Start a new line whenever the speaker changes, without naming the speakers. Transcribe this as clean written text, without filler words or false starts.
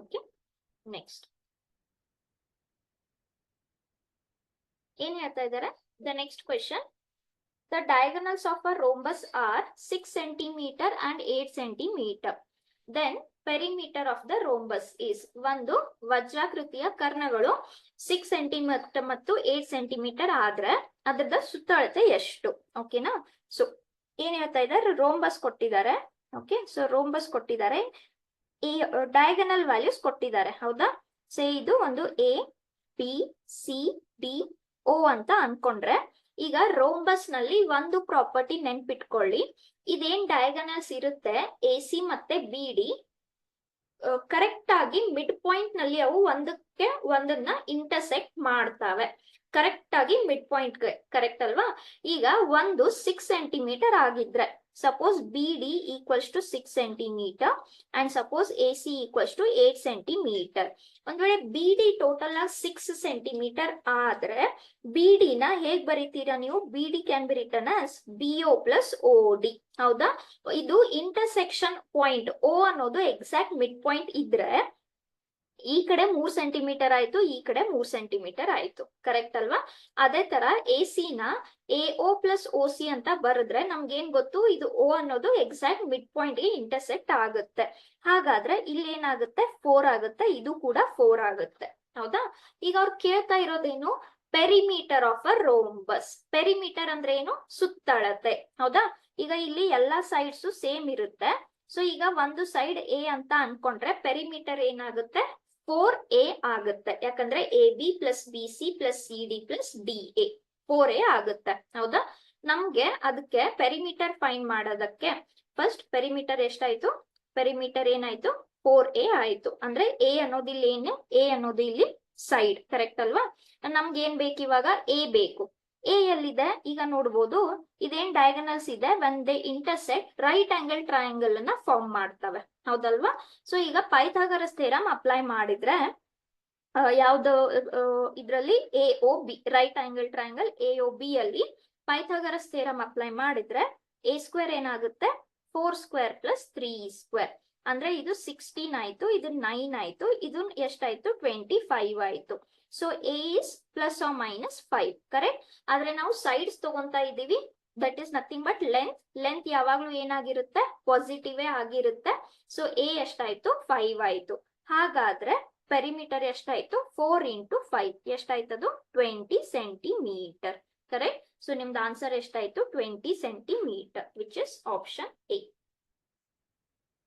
Okay, next ಏನ್ ಹೇಳ್ತಾ ಇದ್ದಾರೆ? The next question, the diagonals of a rhombus are 6 cm and 8 cm. Then perimeter of the rhombus is. ಒಂದು ವಜ್ರಾಕೃತಿಯ ಕರ್ಣಗಳು 6 cm ಮತ್ತು 8 cm ಆದ್ರೆ ಅದ್ರದ ಸುತ್ತಳತೆ ಎಷ್ಟು? ಓಕೆನಾ? ಸೊ ಏನ್ ಹೇಳ್ತಾ ಇದ್ದಾರೆ? ರೋಂಬಸ್ ಕೊಟ್ಟಿದ್ದಾರೆ. ಓಕೆ, ಸೊ ರೋಂಬಸ್ ಕೊಟ್ಟಿದ್ದಾರೆ, ಈ ಡಯಾಗನಲ್ ವ್ಯಾಲ್ಯೂಸ್ ಕೊಟ್ಟಿದ್ದಾರೆ, ಹೌದಾ? ಸೊ ಇದು ಒಂದು A B C D O ಅಂತ ಅನ್ಕೊಂಡ್ರೆ, ಈಗ ರೋಂಬಸ್ ನಲ್ಲಿ ಒಂದು ಪ್ರಾಪರ್ಟಿ ನೆನ್ಪಿಟ್ಕೊಳ್ಳಿ. ಇದೇನ್ ಡಯಾಗನಲ್ಸ್ ಇರುತ್ತೆ ಎ ಸಿ ಮತ್ತೆ ಬಿ ಡಿ, ಕರೆಕ್ಟ್ ಆಗಿ ಮಿಡ್ ಪಾಯಿಂಟ್ ನಲ್ಲಿ ಅವು ಒಂದಕ್ಕೆ ಒಂದನ್ನ ಇಂಟರ್ಸೆಕ್ಟ್ ಮಾಡ್ತಾವೆ. ಕರೆಕ್ಟ್ ಆಗಿ ಮಿಡ್ ಪಾಯಿಂಟ್, ಕರೆಕ್ಟ್ ಅಲ್ವಾ? ಈಗ ಒಂದು 6 cm ಆಗಿದ್ರೆ, suppose B D equals to 6 cm and suppose A C equals to 8 cm. ಒಂದ್ ವೇಳೆ ಬಿ ಡಿ ಟೋಟಲ್ ಆಗಿ 6 cm ಆದ್ರೆ ಬಿ ಡಿ ನ ಹೇಗ್ ಬರೀತೀರಾ ನೀವು? B D can be written as B O plus O D, ಹೌದಾ? ಇದು ಇಂಟರ್ಸೆಕ್ಷನ್ ಪಾಯಿಂಟ್. ಓ ಅನ್ನೋದು ಎಕ್ಸಾಕ್ಟ್ ಮಿಡ್ ಪಾಯಿಂಟ್ ಇದ್ರೆ ಈ ಕಡೆ 3 cm ಆಯ್ತು, ಈ ಕಡೆ 3 cm ಆಯ್ತು, ಕರೆಕ್ಟ್ ಅಲ್ವಾ? ಅದೇ ತರ ಎ ಸಿ ನ A O plus O C ಅಂತ ಬರೆದ್ರೆ ನಮ್ಗೆ ಏನ್ ಗೊತ್ತು? ಇದು ಓ ಅನ್ನೋದು ಎಕ್ಸಾಕ್ಟ್ ಮಿಡ್ ಪಾಯಿಂಟ್ ಗೆ ಇಂಟರ್ಸೆಕ್ಟ್ ಆಗುತ್ತೆ. ಹಾಗಾದ್ರೆ ಇಲ್ಲಿ ಏನಾಗುತ್ತೆ? 4 ಆಗುತ್ತೆ, ಇದು ಕೂಡ 4 ಆಗುತ್ತೆ, ಹೌದಾ? ಈಗ ಅವ್ರು ಕೇಳ್ತಾ ಇರೋದೇನು? Perimeter of a rhombus. Perimeter ಅಂದ್ರೆ ಏನು? ಸುತ್ತಳತೆ, ಹೌದಾ? ಈಗ ಇಲ್ಲಿ ಎಲ್ಲಾ ಸೈಡ್ಸ್ ಸೇಮ್ ಇರುತ್ತೆ. ಸೊ ಈಗ ಒಂದು ಸೈಡ್ ಎ ಅಂತ ಅನ್ಕೊಂಡ್ರೆ ಪೆರಿಮೀಟರ್ ಏನಾಗುತ್ತೆ? 4a ಆಗುತ್ತೆ. ಯಾಕಂದ್ರೆ A B plus B C plus C D plus D A 4a ಆಗುತ್ತೆ, ಹೌದಾ? ನಮ್ಗೆ ಅದಕ್ಕೆ ಪೆರಿಮೀಟರ್ ಫೈಂಡ್ ಮಾಡೋದಕ್ಕೆ ಫಸ್ಟ್ ಪೆರಿಮೀಟರ್ ಎಷ್ಟಾಯ್ತು? ಪೆರಿಮೀಟರ್ ಏನಾಯ್ತು? 4a ಆಯ್ತು. ಅಂದ್ರೆ ಎ ಅನ್ನೋದು ಇಲ್ಲಿ ಏನು? ಎ ಅನ್ನೋದು ಇಲ್ಲಿ ಸೈಡ್, ಕರೆಕ್ಟ್ ಅಲ್ವಾ? ನಮ್ಗೆ ಏನ್ ಬೇಕು ಇವಾಗ? ಎ ಬೇಕು. ಎ ಎಲ್ಲಿದೆ? ಈಗ ನೋಡ್ಬೋದು, ಇದೇನ್ ಡಯಾಗನಲ್ಸ್ ಇದೆ, ಒಂದೇ ಇಂಟರ್ಸೆಕ್ಟ್ ರೈಟ್ ಆಂಗಲ್ ಟ್ರಯಾಂಗಲ್ ಅನ್ನ ಫಾರ್ಮ್ ಮಾಡ್ತವೆ, ಹೌದಲ್ವಾ? ಸೊ ಈಗ ಪೈಥಾಗರಸ್ ಥಿಯರಂ ಅಪ್ಲೈ ಮಾಡಿದ್ರೆ ಯಾವ್ದು ಇದ್ರಲ್ಲಿ? A O B, right angle triangle A O B ಅಲ್ಲಿ ಪೈಥಾಗರಸ್ ಥಿಯರಂ ಅಪ್ಲೈ ಮಾಡಿದ್ರೆ ಎ ಸ್ಕ್ವೇರ್ ಏನಾಗುತ್ತೆ? 4 ಸ್ಕ್ವೇರ್ ಪ್ಲಸ್ 3 ಸ್ಕ್ವೇರ್. ಅಂದ್ರೆ ಇದು 16 ಆಯ್ತು, ಇದು 9 ಆಯ್ತು, ಇದು ಎಷ್ಟಾಯ್ತು? 25 ಆಯ್ತು. So A is plus or minus 5, correct? ಆದ್ರೆ ನಾವು ಸೈಡ್ಸ್ ತಗೊಂತಾ ಇದೀವಿ, that is nothing but length. Length ಯಾವಾಗ್ಲೂ ಏನಾಗಿರುತ್ತೆ? ಪಾಸಿಟಿವ್ ಆಗಿರುತ್ತೆ. ಸೊ ಎ ಎಷ್ಟಾಯ್ತು? 5 ಆಯ್ತು. ಹಾಗಾದ್ರೆ ಪೆರಿಮೀಟರ್ ಎಷ್ಟಾಯ್ತು? 4 ಇಂಟು 5 ಎಷ್ಟಾಯ್ತದು? 20 cm, correct? ಸೊ ನಿಮ್ದು ಆನ್ಸರ್ ಎಷ್ಟಾಯ್ತು? 20 cm, which is option A.